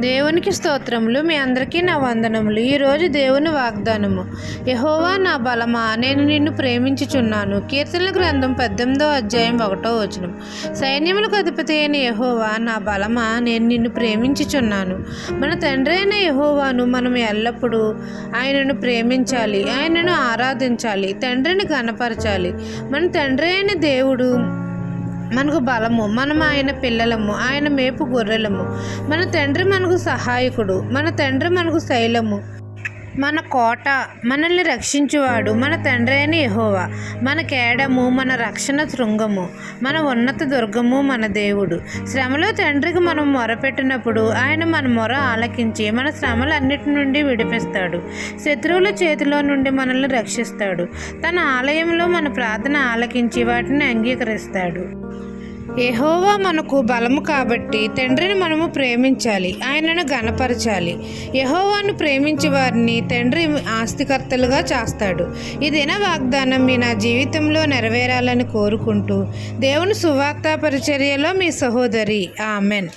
దేవునికి స్తోత్రములు. మీ అందరికీ నా వందనములు. ఈరోజు దేవుని వాగ్దానము. యెహోవా నా బలమా, నేను నిన్ను ప్రేమించుచున్నాను. కీర్తనల గ్రంథం 18వ అధ్యాయం 1వ వచనం. సైన్యములకు అధిపతి అయిన యెహోవా నా బలమా, నేను నిన్ను ప్రేమించుచున్నాను. మన తండ్రి అయిన యెహోవాను మనం ఎల్లప్పుడూ ఆయనను ప్రేమించాలి, ఆయనను ఆరాధించాలి, తండ్రిని ఘనపరచాలి. మన తండ్రి అయిన దేవుడు మనకు బలము, మనం ఆయన పిల్లలము, ఆయన మేపు గొర్రెలము. మన తండ్రి మనకు సహాయకుడు, మన తండ్రి మనకు శైలము, మన కోట, మనల్ని రక్షించువాడు. మన తండ్రి అయిన యెహోవా మన కేడము, మన రక్షణ శృంగము, మన ఉన్నత దుర్గము, మన దేవుడు. శ్రమలో తండ్రికి మనం మొరపెట్టినప్పుడు ఆయన మన మొర ఆలకించి మన శ్రమలన్నిటి నుండి విడిపిస్తాడు. శత్రువుల చేతిలో నుండి మనల్ని రక్షిస్తాడు. తన ఆలయంలో మన ప్రార్థన ఆలకించి వాటిని అంగీకరిస్తాడు. యెహోవా మనకు బలము కాబట్టి తండ్రిని మనము ప్రేమించాలి, ఆయనను ఘనపరచాలి. యెహోవాను ప్రేమించే వారిని తండ్రి ఆస్తికర్తలుగా చేస్తాడు. ఈ దిన వాగ్దానం మీ నా జీవితంలో నెరవేరాలని కోరుకుంటూ దేవుని సువార్త పరిచర్యలో మీ సహోదరి. ఆమెన్.